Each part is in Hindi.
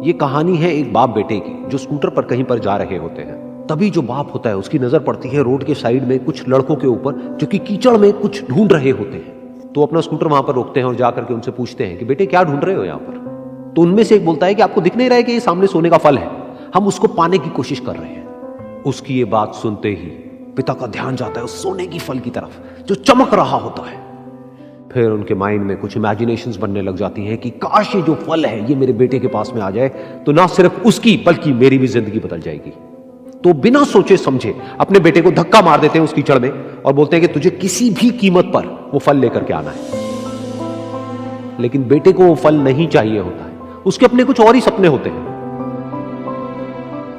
ये कहानी है एक बाप बेटे की जो स्कूटर पर कहीं पर जा रहे होते हैं। तभी जो बाप होता है उसकी नजर पड़ती है रोड के साइड में कुछ लड़कों के ऊपर जो कि कीचड़ में कुछ ढूंढ रहे होते हैं। तो अपना स्कूटर वहां पर रोकते हैं और जाकर के उनसे पूछते हैं कि बेटे क्या ढूंढ रहे हो यहाँ पर। तो उनमें से एक बोलता है कि आपको दिख नहीं रहा है कि ये सामने सोने का फल है, हम उसको पाने की कोशिश कर रहे हैं। उसकी ये बात सुनते ही पिता का ध्यान जाता है उस सोने की फल की तरफ जो चमक रहा होता है। फिर उनके माइंड में कुछ इमेजिनेशंस बनने लग जाती हैं कि काश ये जो फल है ये मेरे बेटे के पास में आ जाए तो ना सिर्फ उसकी बल्कि मेरी भी जिंदगी बदल जाएगी। तो बिना सोचे समझे अपने बेटे को धक्का मार देते हैं उस कीचड़ में और बोलते हैं कि तुझे किसी भी कीमत पर वो फल लेकर के आना है। लेकिन बेटे को वो फल नहीं चाहिए होता है, उसके अपने कुछ और ही सपने होते हैं।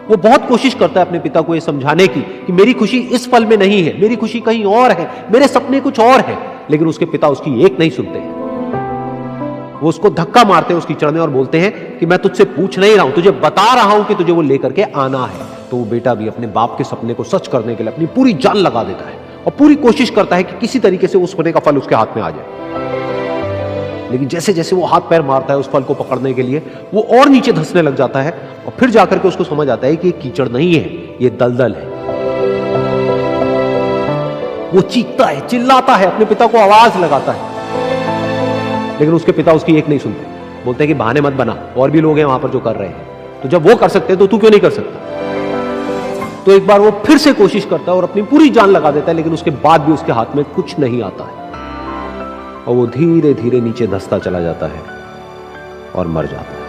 वो बहुत कोशिश करता है अपने पिता को ये समझाने की कि मेरी खुशी इस फल में नहीं है, मेरी खुशी कहीं और है, मेरे सपने कुछ और है। लेकिन उसके पिता उसकी एक नहीं सुनते हैं। वो उसको धक्का मारते हैं उस कीचड़ में और बोलते हैं कि मैं तुझसे पूछ नहीं रहा हूं, तुझे बता रहा हूं कि तुझे वो लेकर के आना है। तो वो बेटा भी अपने बाप के सपने को सच करने के लिए अपनी पूरी जान लगा देता है और पूरी कोशिश करता है कि किसी तरीके से उस सोने का फल उसके हाथ में आ जाए। लेकिन जैसे जैसे वो हाथ पैर मारता है उस फल को पकड़ने के लिए, वो और नीचे धंसने लग जाता है और फिर जाकर के उसको समझ आता है कि ये कीचड़ नहीं है, ये दलदल है। वो चीखता है, चिल्लाता है, अपने पिता को आवाज लगाता है, लेकिन उसके पिता उसकी एक नहीं सुनते। बोलते हैं कि बहाने मत बना, और भी लोग हैं वहां पर जो कर रहे हैं, तो जब वो कर सकते हैं तो तू क्यों नहीं कर सकता। तो एक बार वो फिर से कोशिश करता है और अपनी पूरी जान लगा देता है, लेकिन उसके बाद भी उसके हाथ में कुछ नहीं आता है और वो धीरे धीरे नीचे धंसता चला जाता है और मर जाता है।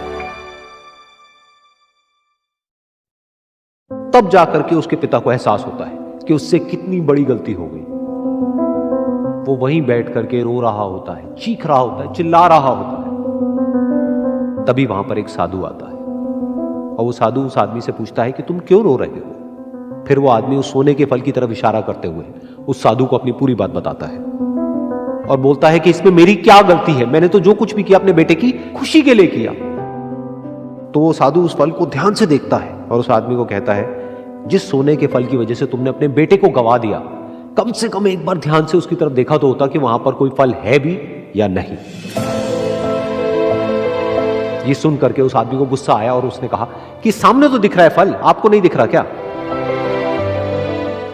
तब जाकर के उसके पिता को एहसास होता है कि उससे कितनी बड़ी गलती हो गई। वो वहीं बैठ करके रो रहा होता है, चीख रहा होता है, चिल्ला रहा होता है। तभी वहां पर एक साधु आता है और वो साधु उस आदमी से पूछता है कि तुम क्यों रो रहे हो। फिर वो आदमी उस सोने के फल की तरफ इशारा करते हुए उस साधु को अपनी पूरी बात बताता है और बोलता है कि इसमें मेरी क्या गलती है, मैंने तो जो कुछ भी किया अपने बेटे की खुशी के लिए किया। तो वो साधु उस फल को ध्यान से देखता है और उस आदमी को कहता है, जिस सोने के फल की वजह से तुमने अपने बेटे को गवा दिया, कम से कम एक बार ध्यान से उसकी तरफ देखा तो होता कि वहां पर कोई फल है भी या नहीं। ये सुन करके उस आदमी को गुस्सा आया और उसने कहा कि सामने तो दिख रहा है फल, आपको नहीं दिख रहा क्या।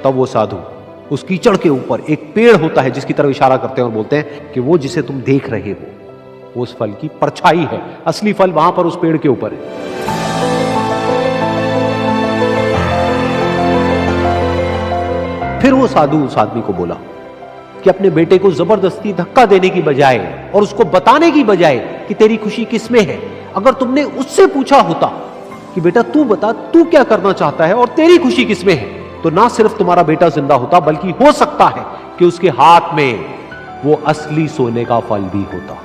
तब वो साधु उस कीचड़ के ऊपर एक पेड़ होता है जिसकी तरफ इशारा करते हैं और बोलते हैं कि वो जिसे तुम देख रहे हो वो उस फल की परछाई है, असली फल वहां पर उस पेड़ के ऊपर है। फिर वो साधु उस आदमी को बोला कि अपने बेटे को जबरदस्ती धक्का देने की बजाय और उसको बताने की बजाय कि तेरी खुशी किसमें है, अगर तुमने उससे पूछा होता कि बेटा तू बता तू क्या करना चाहता है और तेरी खुशी किसमें है, तो ना सिर्फ तुम्हारा बेटा जिंदा होता बल्कि हो सकता है कि उसके हाथ में वो असली सोने का फल भी होता।